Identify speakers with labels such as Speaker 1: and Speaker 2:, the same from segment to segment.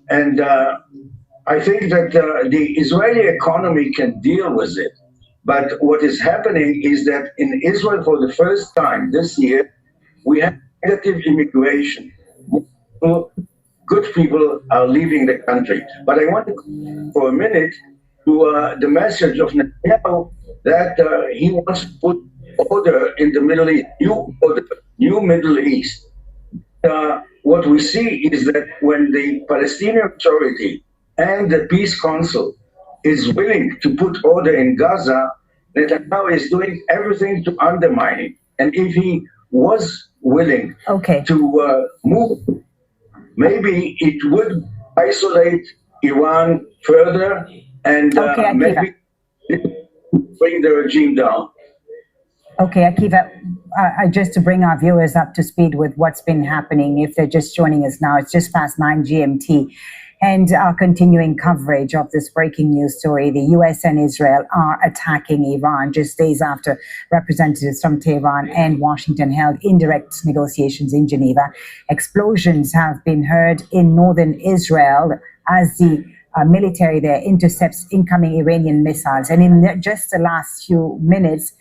Speaker 1: And I think that the Israeli economy can deal with it. But what is happening is that in Israel, for the first time this year, we have negative immigration. Good people are leaving the country. But I want to go for a minute to the message of Netanyahu that he wants to put order in the Middle East, new order, new Middle East. What we see is that when the Palestinian Authority and the Peace Council is willing to put order in Gaza, Netanyahu is doing everything to undermine it. And if he was willing to move, maybe it would isolate Iran further and maybe bring the regime down.
Speaker 2: Okay, Akiva, just to bring our viewers up to speed with what's been happening, if they're just joining us now, it's just past 9 GMT. And our continuing coverage of this breaking news story, the US and Israel are attacking Iran just days after representatives from Tehran and Washington held indirect negotiations in Geneva. Explosions have been heard in northern Israel as the military there intercepts incoming Iranian missiles. And in just the last few minutes,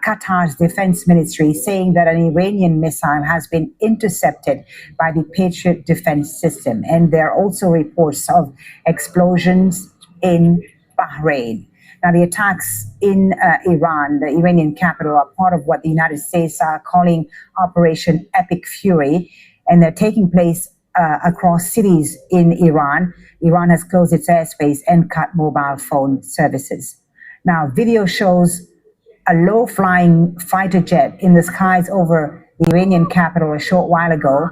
Speaker 2: Qatar's defense ministry saying that an Iranian missile has been intercepted by the Patriot defense system. And there are also reports of explosions in Bahrain. Now, the attacks in Iran, the Iranian capital, are part of what the United States are calling Operation Epic Fury, and they're taking place across cities in Iran. Iran has closed its airspace and cut mobile phone services. Now, video shows a low-flying fighter jet in the skies over the Iranian capital a short while ago,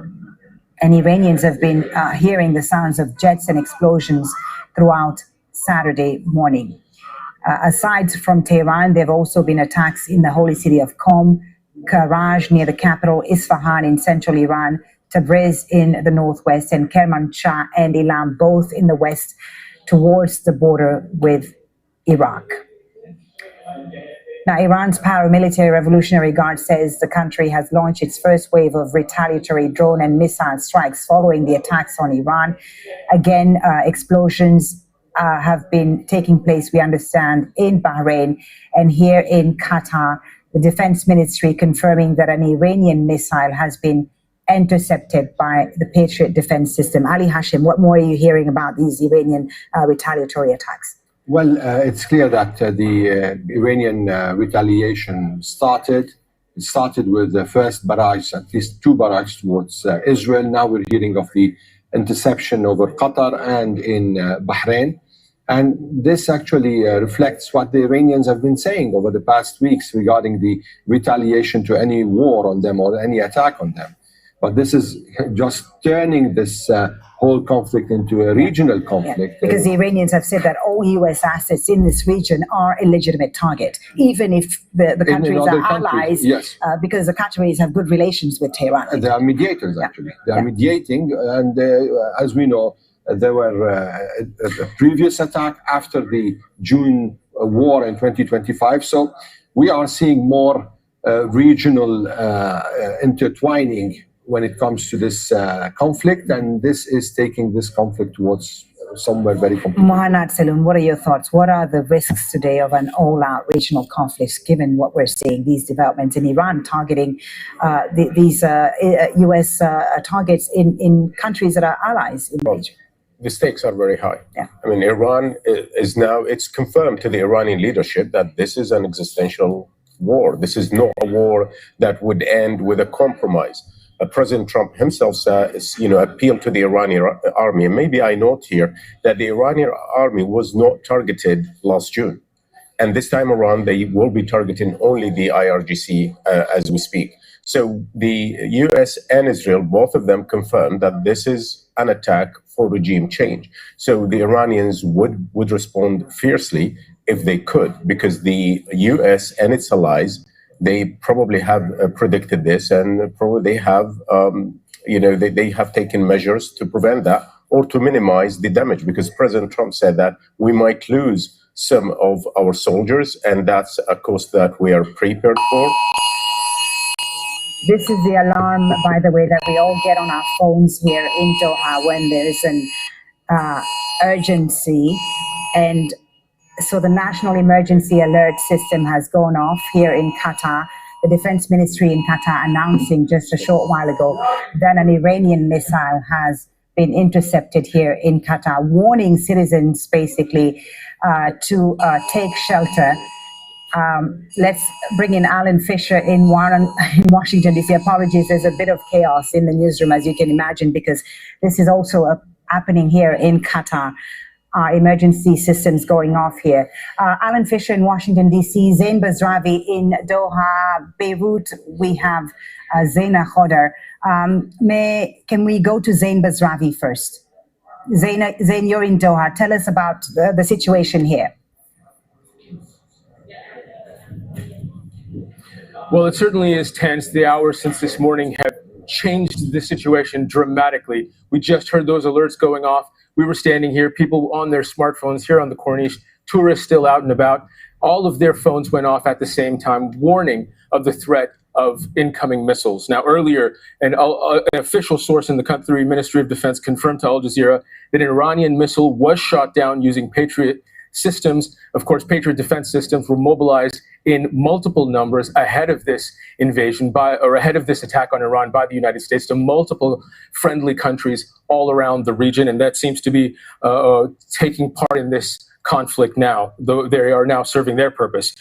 Speaker 2: and Iranians have been hearing the sounds of jets and explosions throughout Saturday morning. Aside from Tehran, there have also been attacks in the holy city of Qom, Karaj near the capital, Isfahan in central Iran, Tabriz in the northwest, and Kermanshah and Ilam both in the west towards the border with Iraq. Now, Iran's paramilitary Revolutionary Guard says the country has launched its first wave of retaliatory drone and missile strikes following the attacks on Iran. Again, explosions have been taking place, we understand, in Bahrain and here in Qatar. The defense ministry confirming that an Iranian missile has been intercepted by the Patriot defense system. Ali Hashim, what more are you hearing about these Iranian retaliatory attacks?
Speaker 3: Well, it's clear that the Iranian retaliation started. It started with the first barrage, at least 2 barrages towards Israel. Now we're hearing of the interception over Qatar and in Bahrain. And this actually reflects what the Iranians have been saying over the past weeks regarding the retaliation to any war on them or any attack on them. But this is just turning this whole conflict into a regional conflict.
Speaker 2: Yeah, because the Iranians have said that all U.S. assets in this region are a legitimate target, even if the countries are allies,
Speaker 3: yes.
Speaker 2: Because the Qataris have good relations with Tehran.
Speaker 3: They are mediators, actually. They are mediating, and as we know, there were a previous attack after the June war in 2025. So we are seeing more regional intertwining when it comes to this conflict, and this is taking this conflict towards somewhere very complicated.
Speaker 2: Mohanad Saloon, what are your thoughts? What are the risks today of an all-out regional conflict, given what we're seeing, these developments in Iran targeting these U.S. targets in countries that are allies in the region?
Speaker 4: The stakes are very high.
Speaker 2: Yeah.
Speaker 4: I mean, Iran is now, it's confirmed to the Iranian leadership that this is an existential war. This is not a war that would end with a compromise. President Trump himself appealed to the Iranian army. And maybe I note here that the Iranian army was not targeted last June. And this time around, they will be targeting only the IRGC as we speak. So the US and Israel, both of them confirmed that this is an attack for regime change. So the Iranians would respond fiercely if they could, because the US and its allies, they probably have predicted this, and probably they have, they have taken measures to prevent that or to minimize the damage, because President Trump said that we might lose some of our soldiers, and that's a cost that we are prepared for.
Speaker 2: This is the alarm, by the way, that we all get on our phones here in Doha when there is an urgency. And so the National Emergency Alert System has gone off here in Qatar. The Defense Ministry in Qatar announcing just a short while ago that an Iranian missile has been intercepted here in Qatar, warning citizens basically to take shelter. Let's bring in Alan Fisher in Washington, D.C. Apologies, there's a bit of chaos in the newsroom, as you can imagine, because this is also happening here in Qatar. Emergency systems going off here. Alan Fisher in Washington, D.C., Zain Bazravi in Doha, Beirut. We have Zaina Khodar. Can we go to Zain Bazravi first? Zain, you're in Doha. Tell us about the situation here.
Speaker 5: Well, it certainly is tense. The hours since this morning have changed the situation dramatically. We just heard those alerts going off. We were standing here, people on their smartphones here on the Corniche, tourists still out and about. All of their phones went off at the same time, warning of the threat of incoming missiles. Now, earlier, an official source in the Qatari Ministry of Defense confirmed to Al Jazeera that an Iranian missile was shot down using Patriot systems. Of course, Patriot defense systems were mobilized in multiple numbers ahead of this invasion ahead of this attack on Iran by the United States to multiple friendly countries all around the region. And that seems to be taking part in this conflict now, though they are now serving their purpose.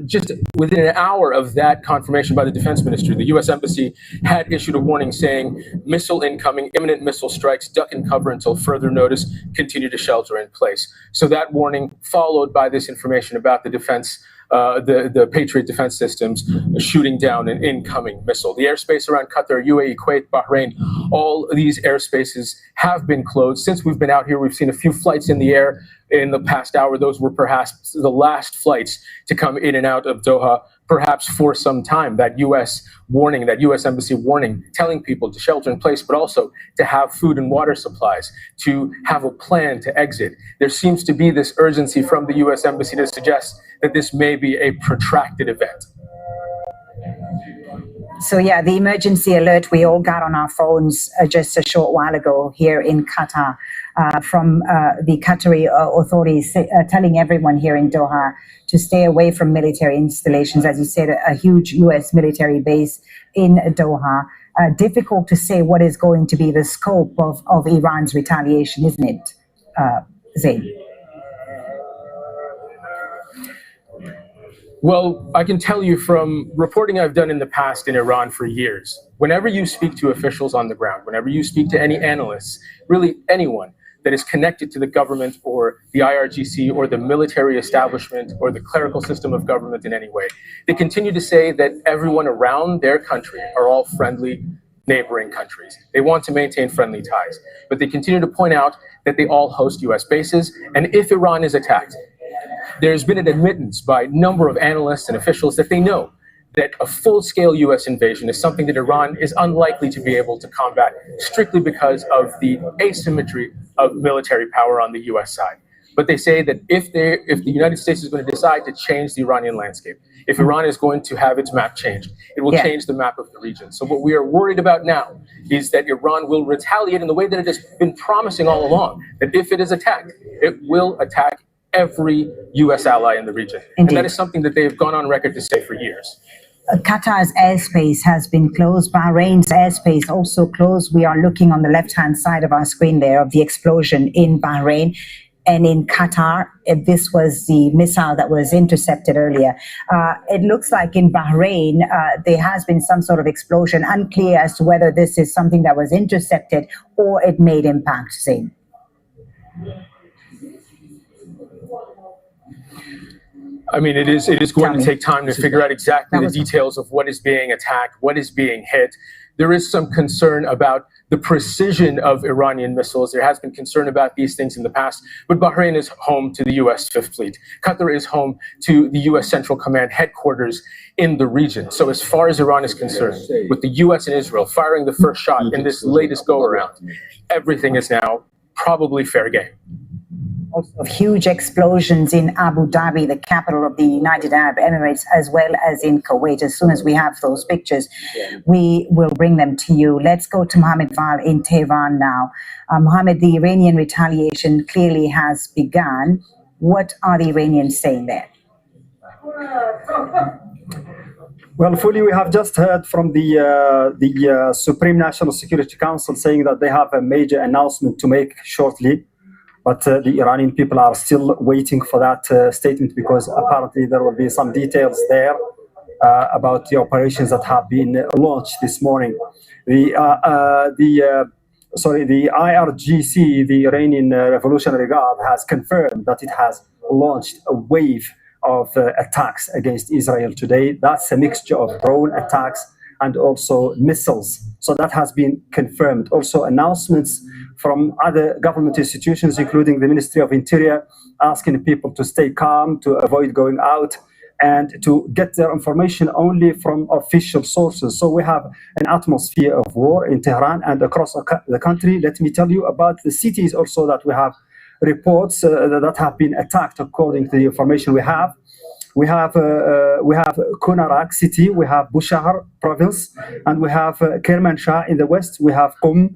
Speaker 5: Just within an hour of that confirmation by the Defense Ministry, the U.S. Embassy had issued a warning saying, missile incoming, imminent missile strikes, duck and cover until further notice, continue to shelter in place. So that warning followed by this information about the defense, the Patriot defense systems shooting down an incoming missile. The airspace around Qatar, UAE, Kuwait, Bahrain, all of these airspaces have been closed. Since we've been out here, we've seen a few flights in the air in the past hour. Those were perhaps the last flights to come in and out of Doha, perhaps for some time. That U.S. warning, that U.S. Embassy warning, telling people to shelter in place, but also to have food and water supplies, to have a plan to exit. There seems to be this urgency from the U.S. Embassy to suggest that this may be a protracted event.
Speaker 2: So yeah, the emergency alert we all got on our phones just a short while ago here in Qatar from the Qatari authorities telling everyone here in Doha to stay away from military installations. As you said, a huge U.S. military base in Doha. Difficult to say what is going to be the scope of Iran's retaliation, isn't it, Zain?
Speaker 5: Well, I can tell you from reporting I've done in the past in Iran for years, whenever you speak to officials on the ground, whenever you speak to any analysts, really anyone that is connected to the government or the IRGC or the military establishment or the clerical system of government in any way, they continue to say that everyone around their country are all friendly neighboring countries. They want to maintain friendly ties, but they continue to point out that they all host US bases, and if Iran is attacked, there's been an admittance by a number of analysts and officials that they know that a full-scale U.S. invasion is something that Iran is unlikely to be able to combat strictly because of the asymmetry of military power on the U.S. side. But they say that if the United States is going to decide to change the Iranian landscape, if Iran is going to have its map changed, it will change the map of the region. So what we are worried about now is that Iran will retaliate in the way that it has been promising all along, that if it is attacked, it will attack every U.S. ally in the region.
Speaker 2: Indeed.
Speaker 5: And that is something that they've gone on record to say for years.
Speaker 2: Qatar's airspace has been closed. Bahrain's airspace also closed. We are looking on the left-hand side of our screen there of the explosion in Bahrain. And in Qatar, this was the missile that was intercepted earlier. It looks like in Bahrain, there has been some sort of explosion, unclear as to whether this is something that was intercepted or it made impact, Zain.
Speaker 5: I mean, it is going to take time to figure out exactly the details of what is being attacked, what is being hit. There is some concern about the precision of Iranian missiles. There has been concern about these things in the past, but Bahrain is home to the U.S. Fifth Fleet. Qatar is home to the U.S. Central Command headquarters in the region. So as far as Iran is concerned, with the U.S. and Israel firing the first shot in this latest go-around, everything is now probably fair game.
Speaker 2: also of huge explosions in Abu Dhabi, the capital of the United Arab Emirates, as well as in Kuwait. As soon as we have those pictures, we will bring them to you. Let's go to Mohammed Val in Tehran now. Mohammed, the Iranian retaliation clearly has begun. What are the Iranians saying there?
Speaker 6: Well, fully, we have just heard from the Supreme National Security Council saying that they have a major announcement to make shortly. But the Iranian people are still waiting for that statement, because apparently there will be some details there about the operations that have been launched this morning. The IRGC, the Iranian Revolutionary Guard, has confirmed that it has launched a wave of attacks against Israel today. That's a mixture of drone attacks and also missiles. So that has been confirmed. Also announcements from other government institutions, including the Ministry of Interior, asking people to stay calm, to avoid going out, and to get their information only from official sources. So we have an atmosphere of war in Tehran and across the country. Let me tell you about the cities also that we have reports that have been attacked according to the information we have. We have Kunarak city, we have Bushehr province, and we have Kermanshah in the west. We have Qum,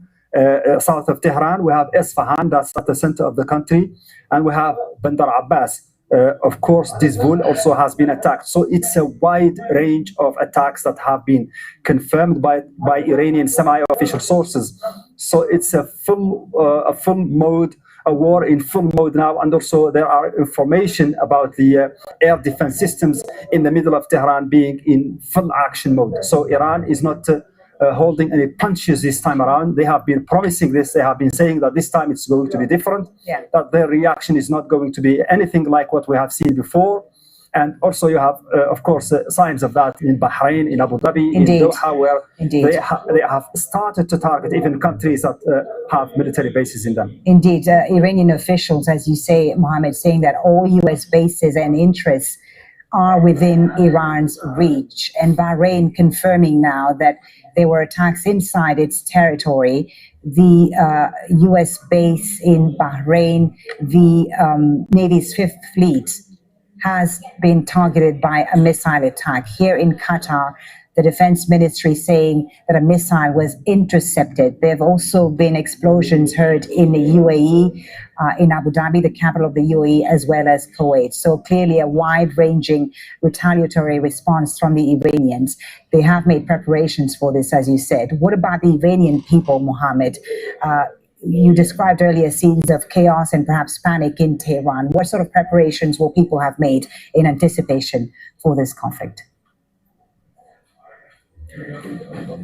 Speaker 6: south of Tehran. We have Isfahan, that's at the center of the country, and we have Bandar Abbas. Of course, Dizvul also has been attacked. So it's a wide range of attacks that have been confirmed by Iranian semi-official sources. So it's a war in full mode now, and also there are information about the air defense systems in the middle of Tehran being in full action mode. So Iran is not holding any punches this time around. They have been promising this. They have been saying that this time it's going to be different, that their reaction is not going to be anything like what we have seen before. And also you have, of course, signs of that in Bahrain, in Abu Dhabi,
Speaker 2: Indeed.
Speaker 6: in Doha, where
Speaker 2: Indeed.
Speaker 6: they have started to target even countries that have military bases in them.
Speaker 2: Indeed, Iranian officials, as you say, Mohammed, saying that all U.S. bases and interests are within Iran's reach. And Bahrain confirming now that there were attacks inside its territory. The U.S. base in Bahrain, the Navy's Fifth Fleet, has been targeted by a missile attack. Here in Qatar, the defense ministry saying that a missile was intercepted. There have also been explosions heard in the UAE, in Abu Dhabi, the capital of the UAE, as well as Kuwait. So clearly a wide-ranging retaliatory response from the Iranians. They have made preparations for this, as you said. What about the Iranian people, Mohammed? You described earlier scenes of chaos and perhaps panic in Tehran. What sort of preparations will people have made in anticipation for this conflict?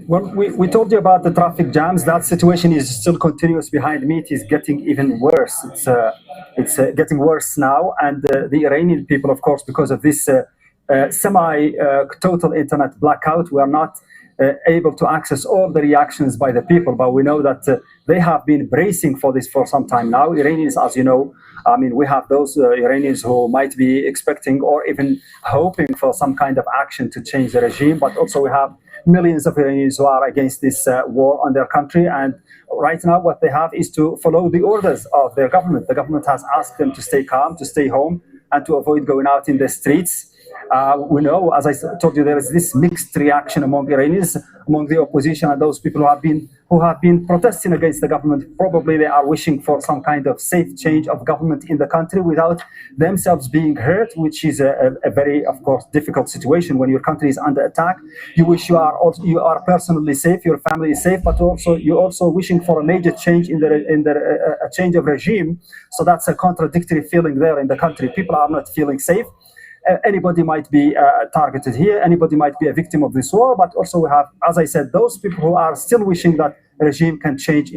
Speaker 6: Well, we told you about the traffic jams. That situation is still continuous behind me. It is getting even worse. It's getting worse now. And the Iranian people, of course, because of this semi-total internet blackout, we are not able to access all the reactions by the people. But we know that they have been bracing for this for some time now. Iranians, as you know, I mean, we have those Iranians who might be expecting or even hoping for some kind of action to change the regime. But also we have millions of Iranians who are against this war on their country. And right now what they have is to follow the orders of their government. The government has asked them to stay calm, to stay home, and to avoid going out in the streets. We know, as I told you, there is this mixed reaction among Iranians, among the opposition, and those people who have been protesting against the government. Probably they are wishing for some kind of safe change of government in the country without themselves being hurt, which is a very, of course, difficult situation when your country is under attack. You wish you are personally safe, your family is safe, but also you're also wishing for a major change in a change of regime. So that's a contradictory feeling there in the country. People are not feeling safe. Anybody might be targeted here, anybody might be a victim of this war, but also we have, as I said, those people who are still wishing that regime can change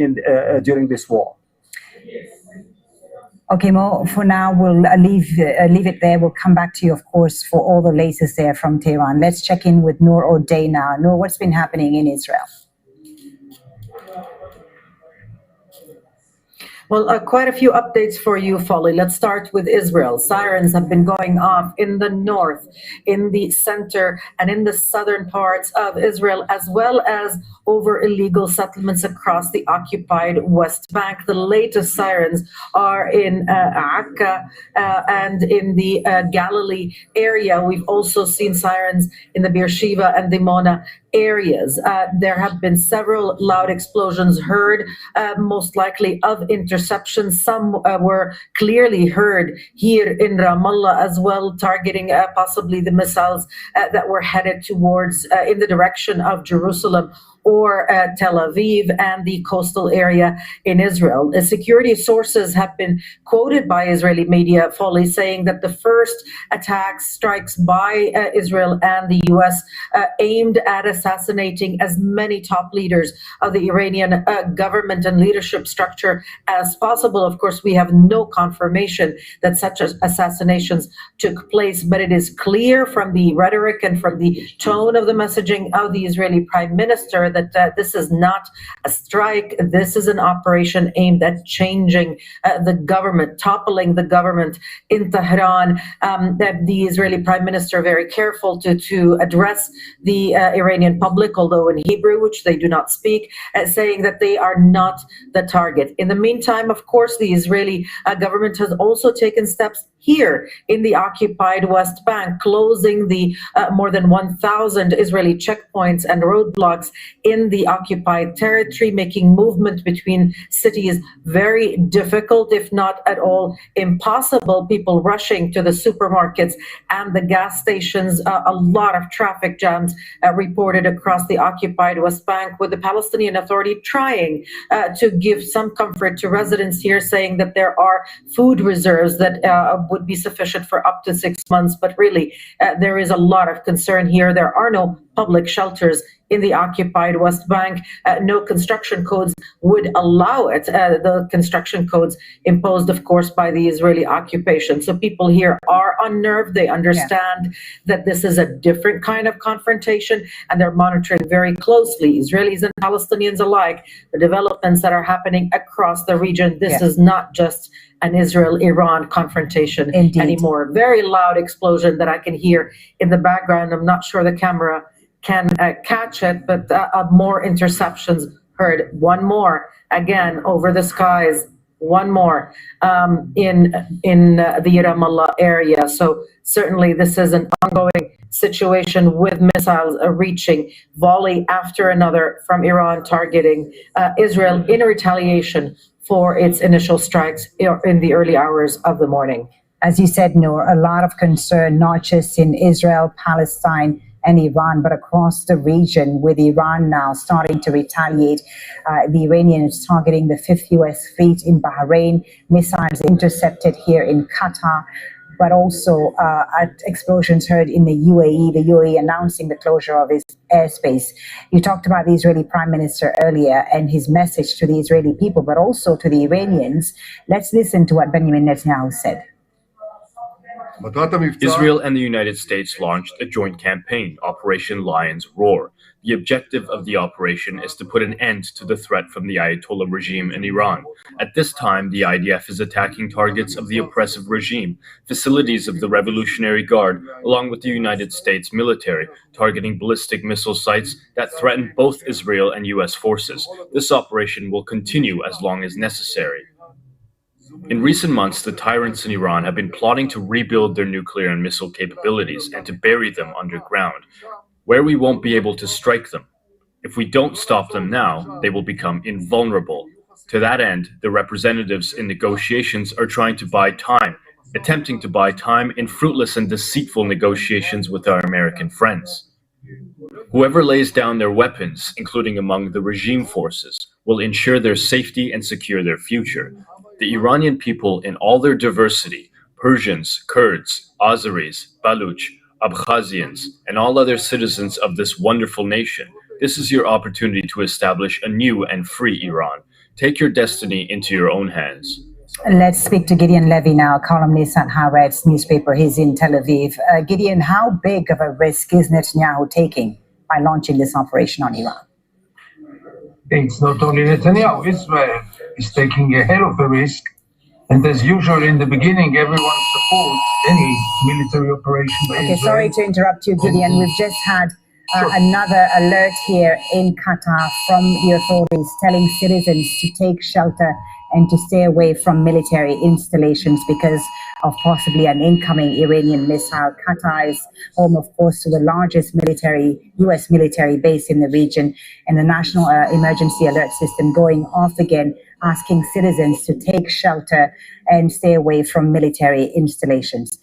Speaker 6: during this war.
Speaker 2: Okay, Mo, for now, we'll leave it there. We'll come back to you, of course, for all the latest there from Tehran. Let's check in with Noor O'Day now. Noor, what's been happening in Israel?
Speaker 7: Well, quite a few updates for you, Folly. Let's start with Israel. Sirens have been going off in the north, in the center, and in the southern parts of Israel, as well as over illegal settlements across the occupied West Bank. The latest sirens are in Akka and in the Galilee area. We've also seen sirens in the Beersheba and Dimona areas. There have been several loud explosions heard, most likely of interceptions. Some were clearly heard here in Ramallah as well, targeting possibly the missiles that were headed towards in the direction of Jerusalem or Tel Aviv and the coastal area in Israel. The security sources have been quoted by Israeli media, Folly, saying that the first strikes by Israel and the U.S. Aimed at assassinating as many top leaders of the Iranian government and leadership structure as possible. Of course, we have no confirmation that such assassinations took place, but it is clear from the rhetoric and from the tone of the messaging of the Israeli Prime Minister that this is not a strike. This is an operation aimed at changing the government, toppling the government in Tehran. That the Israeli Prime Minister very careful to address the Iranian public, although in Hebrew, which they do not speak, saying that they are not the target. In the meantime, of course, the Israeli government has also taken steps here in the occupied West Bank, closing the more than 1,000 Israeli checkpoints and roadblocks in the occupied territory, making movement between cities very difficult, if not at all impossible. People rushing to the supermarkets and the gas stations, a lot of traffic jams reported across the occupied West Bank, with the Palestinian Authority trying to give some comfort to residents here, saying that there are food reserves that would be sufficient for up to 6 months. But really, there is a lot of concern here. There are no public shelters in the occupied West Bank. No construction codes would allow it. The construction codes imposed, of course, by the Israeli occupation. So people here are unnerved. They understand that this is a different kind of confrontation, and they're monitoring very closely, Israelis and Palestinians alike, the developments that are happening across the region. This is not just an Israel-Iran confrontation anymore. Very loud explosion that I can hear in the background. I'm not sure the camera can catch it, but more interceptions heard. One more, again, over the skies. One more in the Ramallah area. So certainly this is an ongoing situation with missiles reaching volley after another from Iran, targeting Israel in retaliation for its initial strikes in the early hours of the morning.
Speaker 2: As you said, Noor, a lot of concern, not just in Israel, Palestine, and Iran, but across the region, with Iran now starting to retaliate. The Iranians targeting the 5th U.S. fleet in Bahrain, missiles intercepted here in Qatar, but also explosions heard in the UAE announcing the closure of its airspace. You talked about the Israeli Prime Minister earlier and his message to the Israeli people, but also to the Iranians. Let's listen to what Benjamin Netanyahu said.
Speaker 8: Israel and the United States launched a joint campaign, Operation Lion's Roar. The objective of the operation is to put an end to the threat from the Ayatollah regime in Iran. At this time, the IDF is attacking targets of the oppressive regime, facilities of the Revolutionary Guard, along with the United States military, targeting ballistic missile sites that threaten both Israel and U.S. forces. This operation will continue as long as necessary. In recent months, the tyrants in Iran have been plotting to rebuild their nuclear and missile capabilities and to bury them underground, where we won't be able to strike them. If we don't stop them now, they will become invulnerable. To that end, the representatives in negotiations are trying to buy time, attempting to buy time in fruitless and deceitful negotiations with our American friends. Whoever lays down their weapons, including among the regime forces, will ensure their safety and secure their future. The Iranian people in all their diversity, Persians, Kurds, Azeris, Baluch, Abkhazians, and all other citizens of this wonderful nation, this is your opportunity to establish a new and free Iran. Take your destiny into your own hands.
Speaker 2: Let's speak to Gideon Levy now, columnist at Haaretz newspaper. He's in Tel Aviv. Gideon, how big of a risk is Netanyahu taking by launching this operation on Iran?
Speaker 9: It's not only Netanyahu. Israel is taking a hell of a risk. And as usual, in the beginning, everyone supports any military operation by
Speaker 2: Okay,
Speaker 9: Israel.
Speaker 2: sorry to interrupt you, Gideon. We've just had another alert here in Qatar from the authorities telling citizens to take shelter and to stay away from military installations because of possibly an incoming Iranian missile. Qatar is home, of course, to the largest U.S. military base in the region, and the National Emergency Alert System going off again, asking citizens to take shelter and stay away from military installations.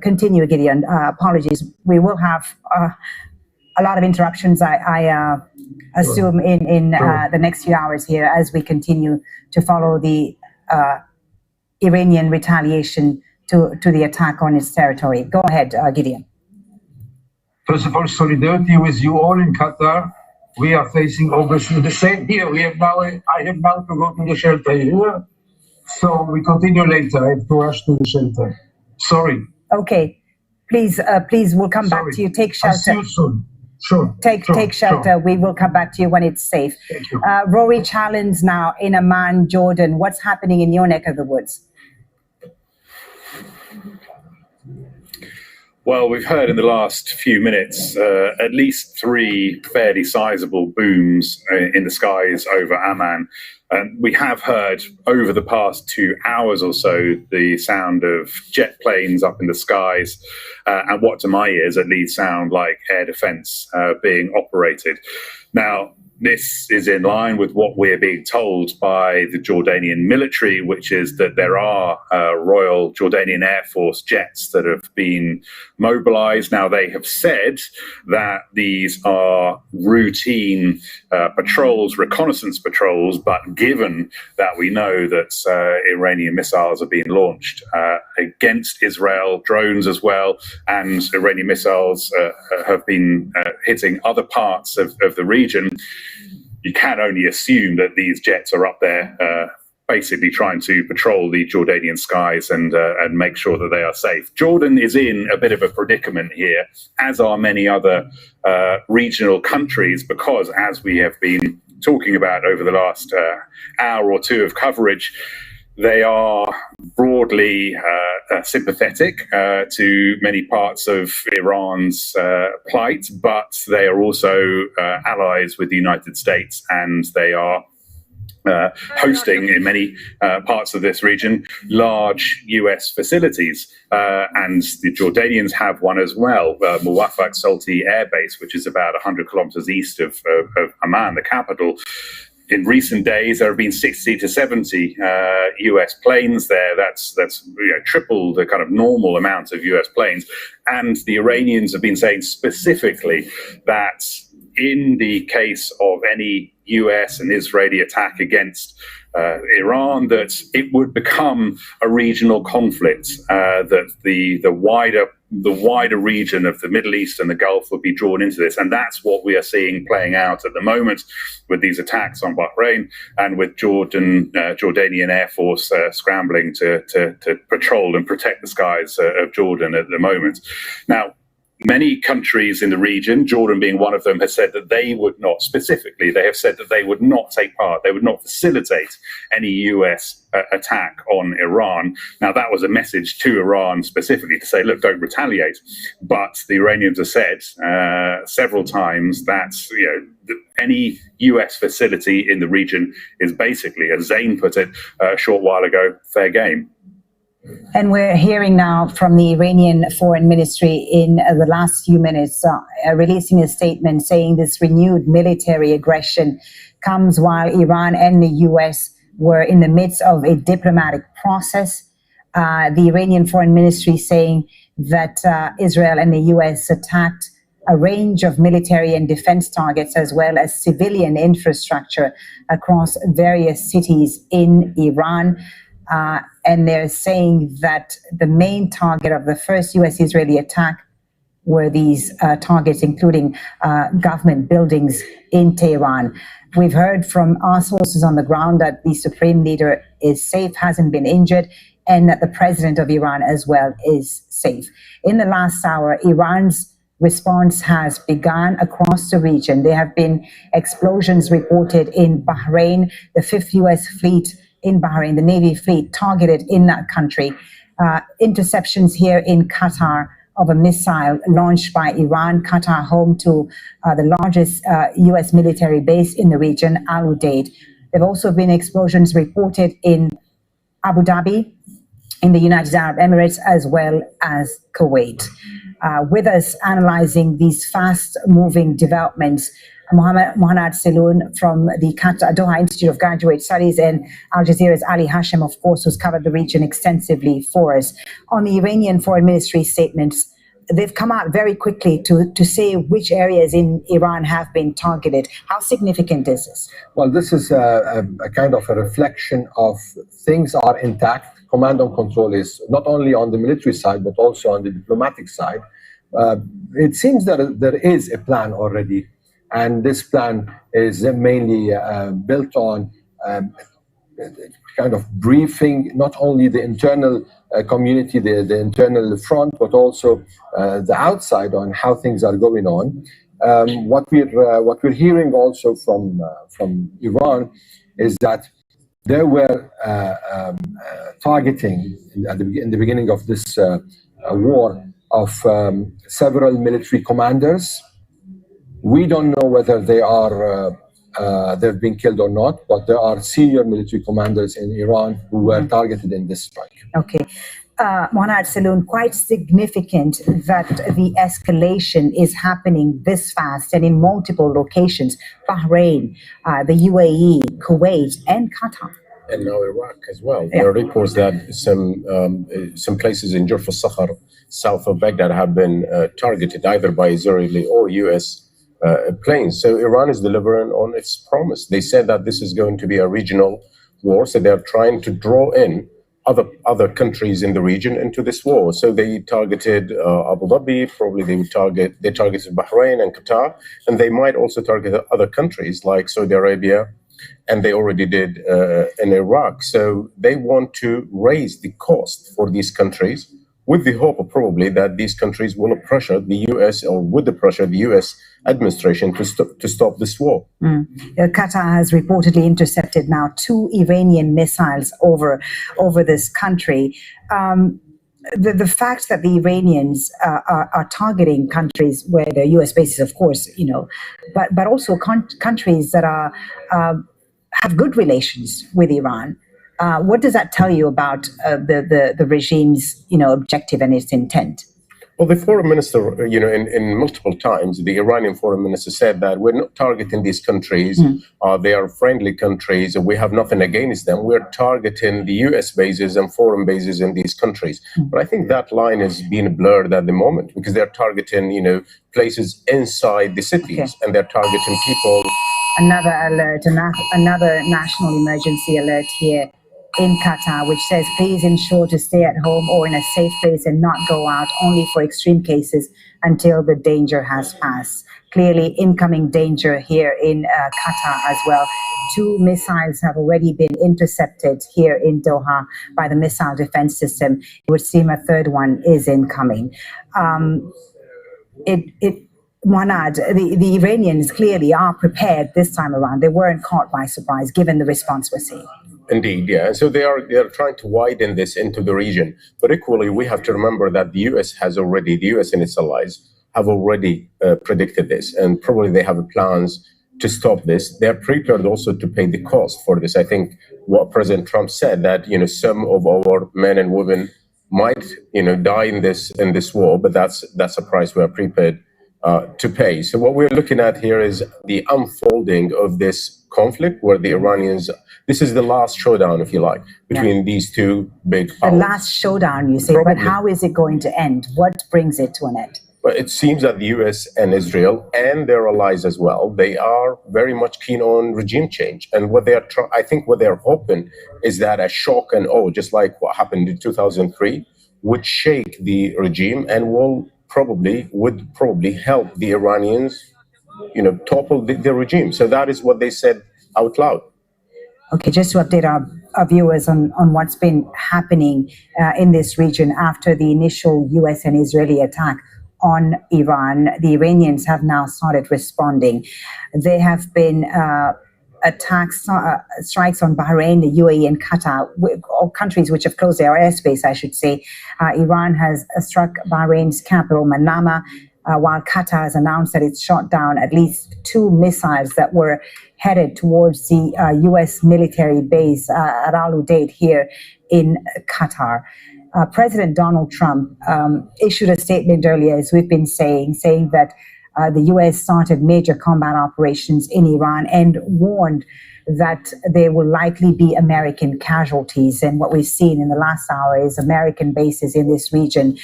Speaker 2: Continue, Gideon. Apologies. We will have a lot of interruptions, I assume, in the next few hours here as we continue to follow the Iranian retaliation to the attack on its territory. Go ahead, Gideon.
Speaker 9: First of all, solidarity with you all in Qatar. We are facing obviously the same here. I have now to go to the shelter here. So we continue later. I have to rush to the shelter. Sorry.
Speaker 2: Okay. Please, we'll come back to you. Take shelter.
Speaker 9: I'll see you soon. Sure.
Speaker 2: Take shelter.
Speaker 9: Sure.
Speaker 2: We will come back to you when it's safe.
Speaker 9: Thank you.
Speaker 2: Rory Challenge now in Amman, Jordan. What's happening in your neck of the woods?
Speaker 10: Well, we've heard in the last few minutes at least 3 fairly sizable booms in the skies over Amman. And we have heard over the past 2 hours or so the sound of jet planes up in the skies and what to my ears at least sound like air defense being operated. Now, this is in line with what we're being told by the Jordanian military, which is that there are Royal Jordanian Air Force jets that have been mobilized. Now, they have said that these are routine patrols, reconnaissance patrols, but given that we know that Iranian missiles are being launched against Israel, drones as well, and Iranian missiles have been hitting other parts of the region, you can only assume that these jets are up there basically trying to patrol the Jordanian skies and make sure that they are safe. Jordan is in a bit of a predicament here, as are many other regional countries, because as we have been talking about over the last hour or two of coverage, they are broadly sympathetic to many parts of Iran's plight, but they are also allies with the United States, and they are hosting in many parts of this region large US facilities, and the Jordanians have one as well, Muwafaq Salti Air Base, which is about 100 kilometers east of Amman, the capital. In recent days, there have been 60 to 70 US planes there. That's triple the kind of normal amount of US planes. And the Iranians have been saying specifically that in the case of any US and Israeli attack against Iran, that it would become a regional conflict, that the wider region of the Middle East and the Gulf would be drawn into this. And that's what we are seeing playing out at the moment with these attacks on Bahrain and with Jordanian Air Force scrambling to patrol and protect the skies of Jordan at the moment. Now, many countries in the region, Jordan being one of them, has said that they would not, specifically, they have said that they would not take part, they would not facilitate any US attack on Iran. Now, that was a message to Iran specifically to say, look, don't retaliate. But the Iranians have said several times that any US facility in the region is basically, as Zain put it a short while ago, fair game.
Speaker 2: And we're hearing now from the Iranian Foreign Ministry in the last few minutes releasing a statement saying this renewed military aggression comes while Iran and the US were in the midst of a diplomatic process. The Iranian Foreign Ministry saying that Israel and the US attacked a range of military and defense targets as well as civilian infrastructure across various cities in Iran. And they're saying that the main target of the first US-Israeli attack were these targets, including government buildings in Tehran. We've heard from our sources on the ground that the supreme leader is safe, hasn't been injured, and that the president of Iran as well is safe. In the last hour, Iran's response has begun across the region. There have been explosions reported in Bahrain, the 5th U.S. fleet in Bahrain, the Navy fleet targeted in that country. Interceptions here in Qatar of a missile launched by Iran. Qatar, home to the largest U.S. military base in the region, Al Udeid. There have also been explosions reported in Abu Dhabi, in the United Arab Emirates, as well as Kuwait. With us analyzing these fast-moving developments, Mohanad Saloon from the Qatar Doha Institute of Graduate Studies, and Al Jazeera's Ali Hashem, of course, who's covered the region extensively for us. On the Iranian Foreign Ministry statements, they've come out very quickly to say which areas in Iran have been targeted. How significant is this?
Speaker 3: Well, this is a kind of a reflection of things are intact. Command and control is not only on the military side, but also on the diplomatic side. It seems that there is a plan already, and this plan is mainly built on kind of briefing not only the internal community, the internal front, but also the outside on how things are going on. What we're hearing also from Iran is that they were targeting in the beginning of this war of several military commanders. We don't know whether they are they've been killed or not, but there are senior military commanders in Iran who were targeted in this strike.
Speaker 2: Okay. Mohanad Saloon, quite significant that the escalation is happening this fast and in multiple locations: Bahrain, the UAE, Kuwait, and Qatar.
Speaker 4: And now Iraq as well. There are reports that some places in Jurf al-Sakhar, south of Baghdad, have been targeted either by Israeli or U.S. planes. So Iran is delivering on its promise. They said that this is going to be a regional war, so they're trying to draw in other countries in the region into this war. So they targeted Abu Dhabi, probably they targeted Bahrain and Qatar, and they might also target other countries like Saudi Arabia, and they already did in Iraq. So they want to raise the cost for these countries with the hope probably that these countries will pressure the U.S. or would pressure the U.S. administration to stop this war.
Speaker 2: Qatar has reportedly intercepted now 2 Iranian missiles over this country. The fact that the Iranians are targeting countries where the U.S. bases, of course, but also countries that have good relations with Iran. What does that tell you about the regime's, objective and its intent?
Speaker 4: Well, the foreign minister, in multiple times, the Iranian foreign minister said that we're not targeting these countries. They are friendly countries. We have nothing against them. We're targeting the U.S. bases and foreign bases in these countries. But I think that line is being blurred at the moment because they're targeting, places inside the cities, and they're targeting people.
Speaker 2: Another alert, another national emergency alert here in Qatar, which says, please ensure to stay at home or in a safe place and not go out, only for extreme cases until the danger has passed. Clearly, incoming danger here in Qatar as well. 2 missiles have already been intercepted here in Doha by the missile defense system. It would seem a 3rd one is incoming. Mohanad, the Iranians clearly are prepared this time around. They weren't caught by surprise, given the response we're seeing.
Speaker 4: Indeed, yeah. So they are trying to widen this into the region. But equally, we have to remember that the U.S. and its allies have already predicted this, and probably they have plans to stop this. They're prepared also to pay the cost for this. I think what President Trump said, that some of our men and women might die in this war, but that's a price we are prepared to pay. So what we're looking at here is the unfolding of this conflict, where the Iranians, this is the last showdown, if you like, between these 2 big powers.
Speaker 2: The last showdown, you say, probably. But how is it going to end? What brings it to an end?
Speaker 4: Well, it seems that the U.S. and Israel and their allies as well, they are very much keen on regime change. And what I think what they're hoping is that a shock and awe, just like what happened in 2003, would shake the regime and would probably help the Iranians, topple the regime. So that is what they said out loud.
Speaker 2: Okay, just to update our viewers on what's been happening in this region after the initial U.S. and Israeli attack on Iran, the Iranians have now started responding. There have been attacks, strikes on Bahrain, the UAE, and Qatar, all countries which have closed their airspace, I should say. Iran has struck Bahrain's capital, Manama, while Qatar has announced that it's shot down at least 2 missiles that were headed towards the U.S. military base at Al Udeid here in Qatar. President Donald Trump issued a statement earlier, as we've been saying that the U.S. started major combat operations in Iran and warned that there will likely be American casualties. And what we've seen in the last hour is American bases in this region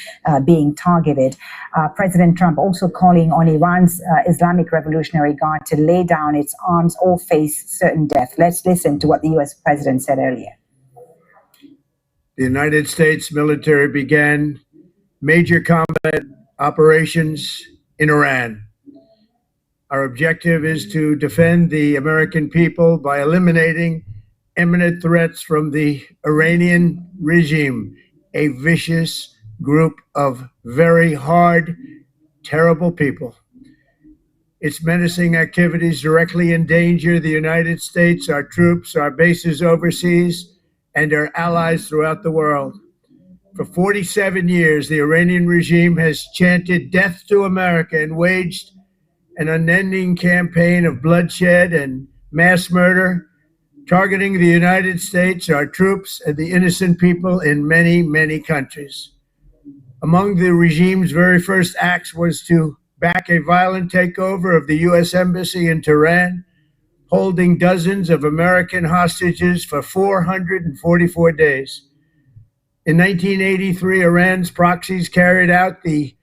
Speaker 2: being targeted. President Trump also calling on Iran's Islamic Revolutionary Guard to lay down its arms or face certain death. Let's listen to what the U.S. president said earlier.
Speaker 11: The United States military began major combat operations in Iran. Our objective is to defend the American people by eliminating imminent threats from the Iranian regime, a vicious group of very hard, terrible people. Its menacing activities directly endanger the United States, our troops, our bases overseas, and our allies throughout the world. For 47 years, the Iranian regime has chanted death to America and waged an unending campaign of bloodshed and mass murder, targeting the United States, our troops, and the innocent people in many, many countries. Among the regime's very first acts was to back a violent takeover of the U.S. Embassy in Tehran, holding dozens of American hostages for 444 days. In 1983, Iran's proxies carried out the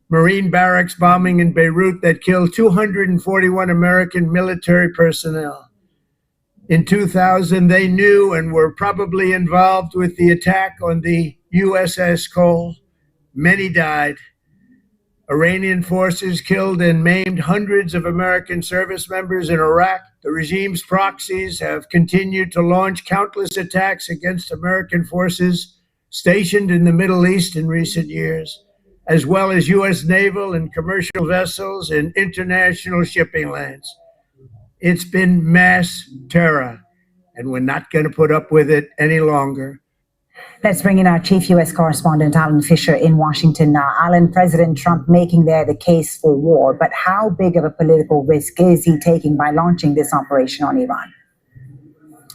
Speaker 11: Marine barracks bombing in Beirut that killed 241 American military personnel. In 2000, they knew and were probably involved with the attack on the USS Cole. Many died. Iranian forces killed and maimed hundreds of American service members in Iraq. The regime's proxies have continued to launch countless attacks against American forces stationed in the Middle East in recent years, as well as U.S. naval and commercial vessels and international shipping lanes. It's been mass terror, and we're not going to put up with it any longer.
Speaker 2: Let's bring in our chief U.S. correspondent, Alan Fisher, in Washington now. Alan, President Trump making there the case for war, but how big of a political risk is he taking by launching this operation on Iran?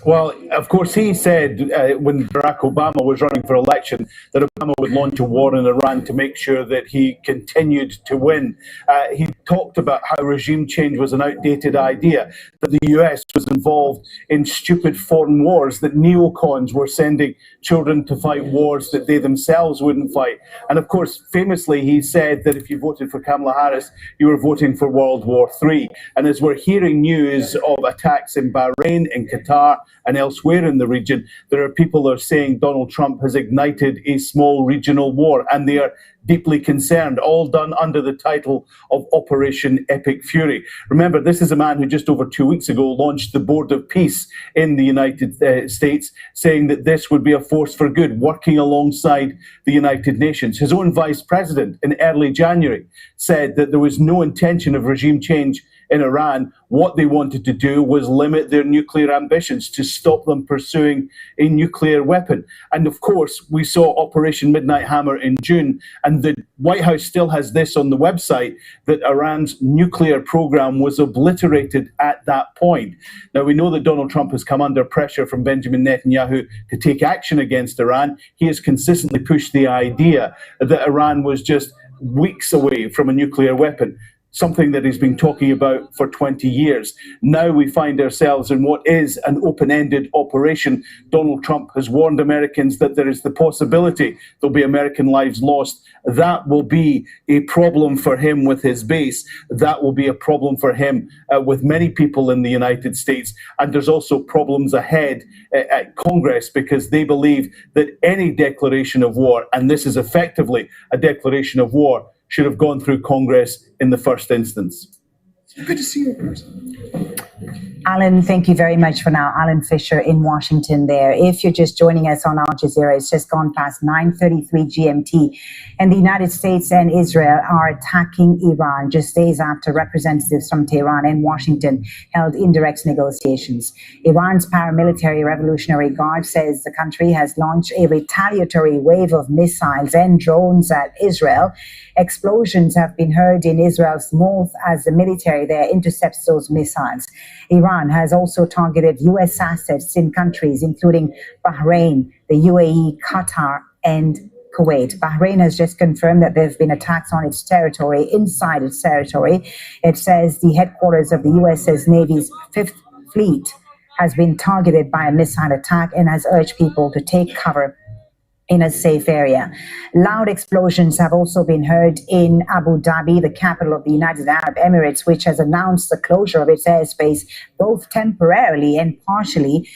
Speaker 12: Well, of course, he said when Barack Obama was running for election that Obama would launch a war in Iran to make sure that he continued to win. He talked about how regime change was an outdated idea, that the US was involved in stupid foreign wars, that neocons were sending children to fight wars that they themselves wouldn't fight. And of course, famously, he said that if you voted for Kamala Harris, you were voting for World War III. And as we're hearing news of attacks in Bahrain, in Qatar, and elsewhere in the region, there are people that are saying Donald Trump has ignited a small regional war, and they are deeply concerned, all done under the title of Operation Epic Fury. Remember, this is a man who just over 2 weeks ago launched the Board of Peace in the United States, saying that this would be a force for good, working alongside the United Nations. His own vice president in early January said that there was no intention of regime change in Iran. What they wanted to do was limit their nuclear ambitions, to stop them pursuing a nuclear weapon. And of course, we saw Operation Midnight Hammer in June, and the White House still has this on the website, that Iran's nuclear program was obliterated at that point. Now, we know that Donald Trump has come under pressure from Benjamin Netanyahu to take action against Iran. He has consistently pushed the idea that Iran was just weeks away from a nuclear weapon, something that he's been talking about for 20 years. Now we find ourselves in what is an open-ended operation. Donald Trump has warned Americans that there is the possibility there'll be American lives lost. That will be a problem for him with his base. That will be a problem for him with many people in the United States. And there's also problems ahead at Congress, because they believe that any declaration of war, and this is effectively a declaration of war, should have gone through Congress in the first instance.
Speaker 13: Good to see you in person.
Speaker 2: Alan, thank you very much for now. Alan Fisher in Washington there. If you're just joining us on Al Jazeera, it's just gone past 9:33 GMT. And the United States and Israel are attacking Iran just days after representatives from Tehran and Washington held indirect negotiations. Iran's paramilitary Revolutionary Guard says the country has launched a retaliatory wave of missiles and drones at Israel. Explosions have been heard in Israel's north as the military there intercepts those missiles. Iran has also targeted U.S. assets in countries including Bahrain, the UAE, Qatar, and Kuwait. Bahrain has just confirmed that there have been attacks on its territory, inside its territory. It says the headquarters of the U.S. Navy's Fifth Fleet has been targeted by a missile attack and has urged people to take cover in a safe area. Loud explosions have also been heard in Abu Dhabi, the capital of the United Arab Emirates, which has announced the closure of its airspace, both temporarily and partially.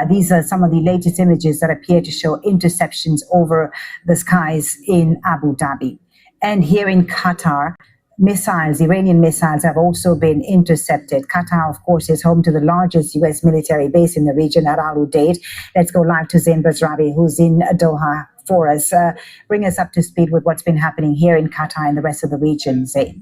Speaker 2: These are some of the latest images that appear to show interceptions over the skies in Abu Dhabi. And here in Qatar, missiles, Iranian missiles, have also been intercepted. Qatar, of course, is home to the largest U.S. military base in the region at Al Udeid. Let's go live to Zain Basrawi, who's in Doha for us. Bring us up to speed with what's been happening here in Qatar and the rest of the region, Zain.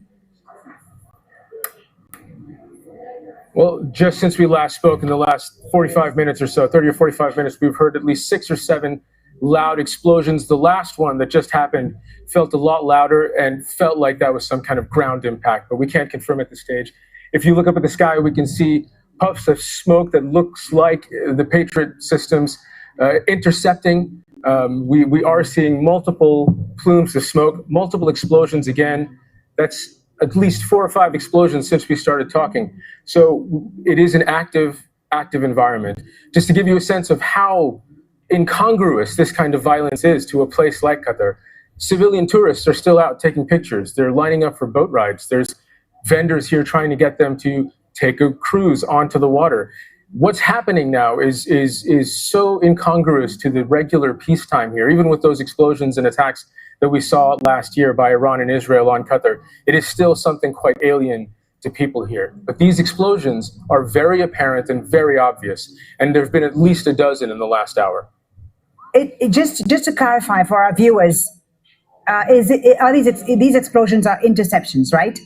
Speaker 5: Well, just since we last spoke in the last 45 minutes or so, 30 or 45 minutes, we've heard at least 6 or 7 loud explosions. The last one that just happened felt a lot louder and felt like that was some kind of ground impact, but we can't confirm at this stage. If you look up at the sky, we can see puffs of smoke that looks like the Patriot systems intercepting. We are seeing multiple plumes of smoke, multiple explosions again. That's at least 4 or 5 explosions since we started talking. So it is an active environment. Just to give you a sense of how incongruous this kind of violence is to a place like Qatar. Civilian tourists are still out taking pictures. They're lining up for boat rides. There's vendors here trying to get them to take a cruise onto the water. What's happening now is so incongruous to the regular peacetime here, even with those explosions and attacks that we saw last year by Iran and Israel on Qatar. It is still something quite alien to people here. But these explosions are very apparent and very obvious, and there have been at least a dozen in the last hour.
Speaker 2: Just to clarify for our viewers, these explosions are interceptions, right?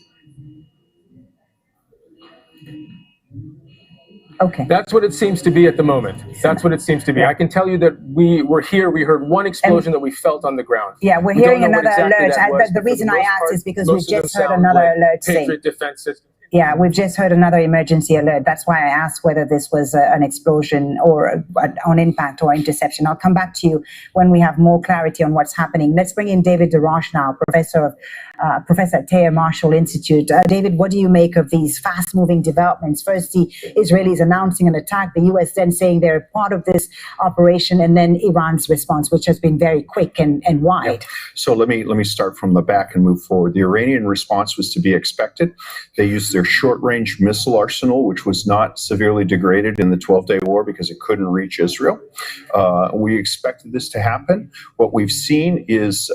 Speaker 2: Okay.
Speaker 5: That's what it seems to be at the moment. That's what it seems to be. I can tell you that we were here, we heard one explosion that we felt on the ground.
Speaker 2: Yeah, we're hearing another alert. The reason I asked is because we just heard another alert saying
Speaker 5: Patriot defense system.
Speaker 2: Yeah, we've just heard another emergency alert. That's why I asked whether this was an explosion or an impact or interception. I'll come back to you when we have more clarity on what's happening. Let's bring in David DeRoche now, professor at Thayer Marshall Institute. David, what do you make of these fast-moving developments? First, the Israelis announcing an attack, the U.S. then saying they're part of this operation, and then Iran's response, which has been very quick and wide.
Speaker 13: Yeah. So let me start from the back and move forward. The Iranian response was to be expected. They used their short-range missile arsenal, which was not severely degraded in the 12-day war because it couldn't reach Israel. We expected this to happen. What we've seen is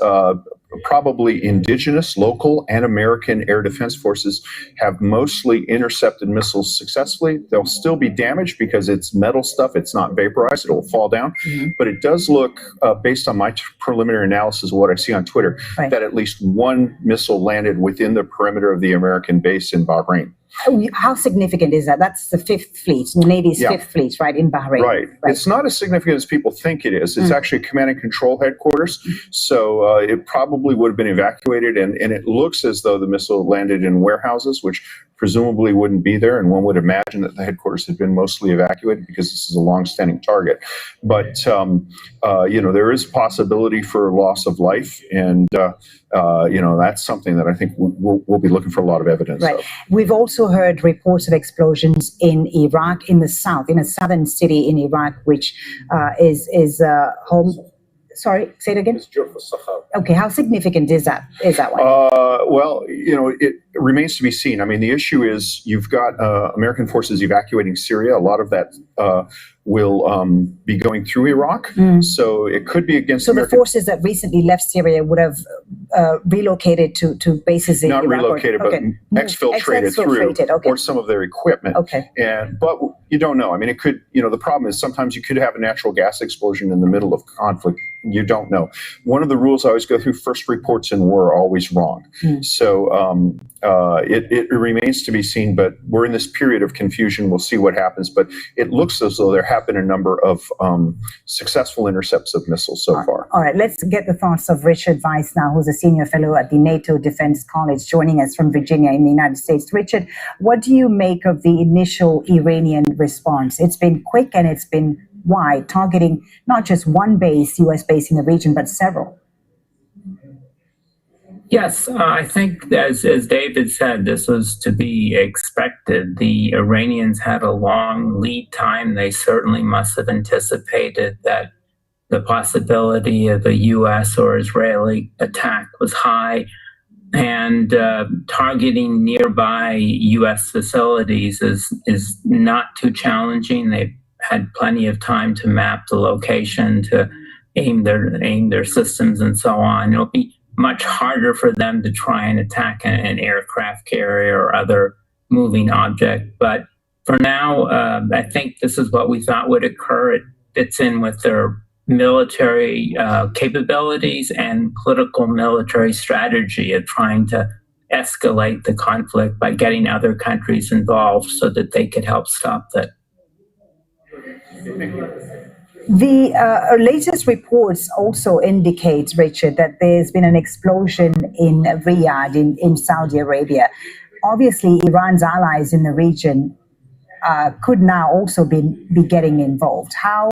Speaker 13: probably indigenous, local, and American air defense forces have mostly intercepted missiles successfully. They'll still be damaged because it's metal stuff. It's not vaporized. It will fall down. Mm-hmm. But it does look, based on my preliminary analysis of what I see on Twitter, right, that at least one missile landed within the perimeter of the American base in Bahrain.
Speaker 2: How significant is that? That's the Fifth Fleet, the Navy's Fifth Fleet, right, in Bahrain.
Speaker 13: Right. It's not as significant as people think it is. It's actually command and control headquarters. So it probably would have been evacuated. And it looks as though the missile landed in warehouses, which presumably wouldn't be there. And one would imagine that the headquarters had been mostly evacuated because this is a long-standing target. But, there is possibility for loss of life. And, that's something that I think we'll be looking for a lot of evidence of.
Speaker 2: We've also heard reports of explosions in Iraq, in the south, in a southern city in Iraq, which is home. Sorry, say it again.
Speaker 4: It's Jurf al-Sakhaw.
Speaker 2: Okay, how significant is that? Is that one?
Speaker 13: Well, remains to be seen. I mean, the issue is you've got American forces evacuating Syria. A lot of that will be going through Iraq. So it could be against
Speaker 2: So
Speaker 13: American.
Speaker 2: the forces that recently left Syria would have relocated to bases in
Speaker 13: Not
Speaker 2: Iraq?
Speaker 13: relocated, but exfiltrated through,
Speaker 2: okay.
Speaker 13: or some of their equipment.
Speaker 2: Okay.
Speaker 13: But you don't know. I mean, it could, the problem is sometimes you could have a natural gas explosion in the middle of conflict. You don't know. One of the rules I always go through, first reports in war are always wrong. So it remains to be seen, but we're in this period of confusion. We'll see what happens. But it looks as though there have been a number of successful intercepts of missiles so far.
Speaker 2: All right, let's get the thoughts of Richard Weiss now, who's a senior fellow at the NATO Defense College, joining us from Virginia in the United States. Richard, what do you make of the initial Iranian response? It's been quick and it's been wide, targeting not just one base, U.S. base in the region, but several.
Speaker 14: Yes, I think as David said, this was to be expected. The Iranians had a long lead time. They certainly must have anticipated that the possibility of a U.S. or Israeli attack was high, and targeting nearby U.S. facilities is not too challenging. They've had plenty of time to map the location, to aim their systems and so on. It'll be much harder for them to try and attack an aircraft carrier or other moving object. But for now, I think this is what we thought would occur. It fits in with their military capabilities and political military strategy of trying to escalate the conflict by getting other countries involved so that they could help stop that.
Speaker 2: The latest reports also indicate, Richard, that there's been an explosion in Riyadh in Saudi Arabia. Obviously, Iran's allies in the region could now also be getting involved. How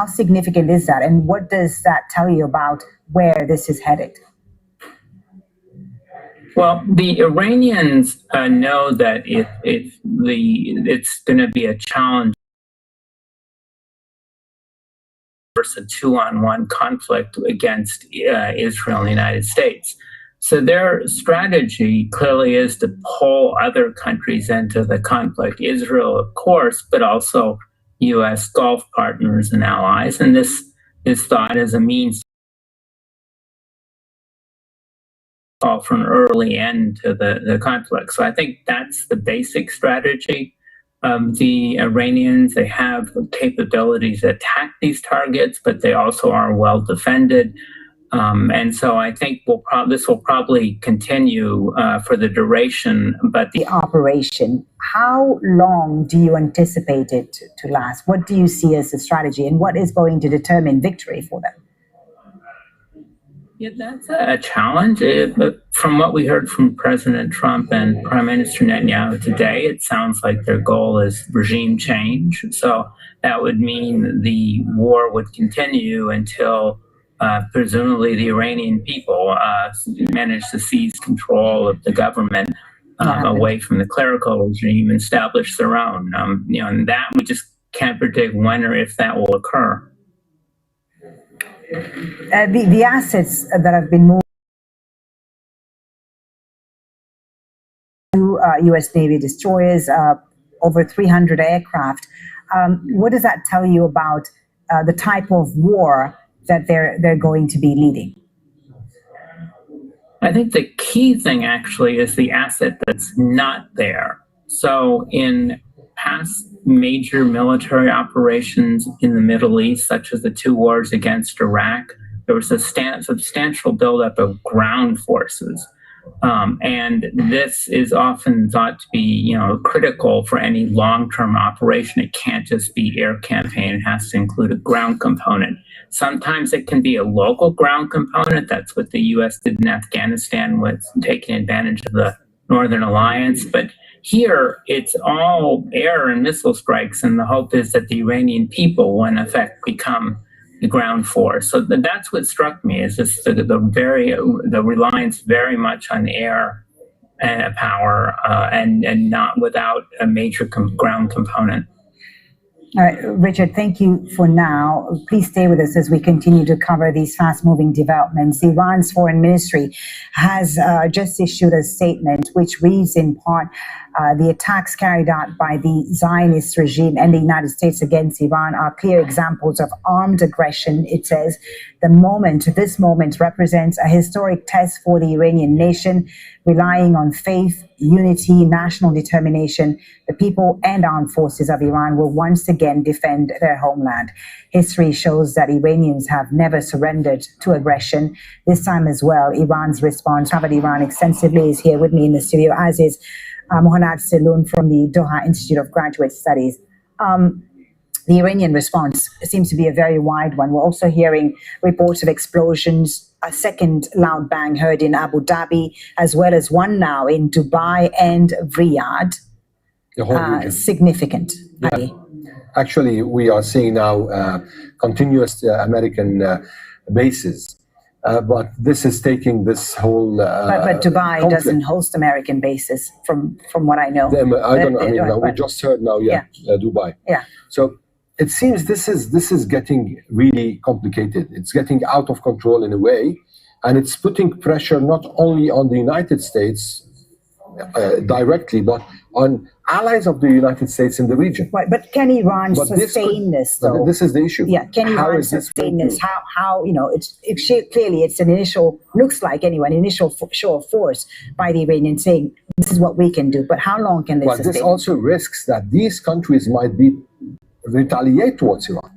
Speaker 2: significant is that, and what does that tell you about where this is headed?
Speaker 14: Well, the Iranians know that it's going to be a challenge. A two-on-one conflict against Israel and the United States. So their strategy clearly is to pull other countries into the conflict. Israel, of course, but also U.S. Gulf partners and allies. And this is thought as a means for an early end to the conflict. So I think that's the basic strategy. The Iranians, they have capabilities to attack these targets, but they also are well defended. And so I think this will probably continue for the duration. But
Speaker 2: the operation, how long do you anticipate it to last? What do you see as a strategy, and what is going to determine victory for them?
Speaker 14: Yeah, that's a challenge. But from what we heard from President Trump and Prime Minister Netanyahu today, it sounds like their goal is regime change. So that would mean the war would continue until presumably the Iranian people manage to seize control of the government away from the clerical regime and establish their own. And that we just can't predict when or if that will occur.
Speaker 2: The assets that have been moved to U.S. Navy destroyers, over 300 aircraft. What does that tell you about the type of war that they're going to be leading?
Speaker 14: I think the key thing actually is the asset that's not there. So in past major military operations in the Middle East, such as the two wars against Iraq, there was a substantial buildup of ground forces. And this is often thought to be, critical for any long-term operation. It can't just be air campaign. It has to include a ground component. Sometimes it can be a local ground component. That's what the U.S. did in Afghanistan with taking advantage of the Northern Alliance. But here, it's all air and missile strikes, and the hope is that the Iranian people will, in effect, become the ground force. So that's what struck me, is just the reliance very much on air power and not without a major ground component.
Speaker 2: All right, Richard, thank you for now. Please stay with us as we continue to cover these fast-moving developments. Iran's foreign ministry has just issued a statement which reads in part, the attacks carried out by the Zionist regime and the United States against Iran are clear examples of armed aggression. It says, this moment represents a historic test for the Iranian nation, relying on faith, unity, national determination. The people and armed forces of Iran will once again defend their homeland. History shows that Iranians have never surrendered to aggression. This time as well, Iran's response, covered Iran extensively, is here with me in the studio, as is Mohanad Seloon from the Doha Institute of Graduate Studies. The Iranian response seems to be a very wide one. We're also hearing reports of explosions, a second loud bang heard in Abu Dhabi, as well as one now in Dubai and Riyadh.
Speaker 3: The whole region.
Speaker 2: Significant.
Speaker 3: Yeah.
Speaker 2: Ali.
Speaker 3: Actually, we are seeing now continuous American bases. But this is taking this whole.
Speaker 2: But Dubai
Speaker 3: conflict.
Speaker 2: doesn't host American bases, from what I know.
Speaker 3: I don't know. I mean, we just heard now, Dubai.
Speaker 2: Yeah.
Speaker 3: So it seems this is getting really complicated. It's getting out of control in a way, and it's putting pressure not only on the United States directly, but on allies of the United States in the region.
Speaker 2: Right, but can Iran sustain this, though?
Speaker 3: This is the issue.
Speaker 2: Yeah, can Iran sustain this? How clearly it's an initial, looks like anyway, an initial show of force by the Iranians saying, this is what we can do, but how long can this sustain?
Speaker 3: This also risks that these countries might be retaliate towards Iran.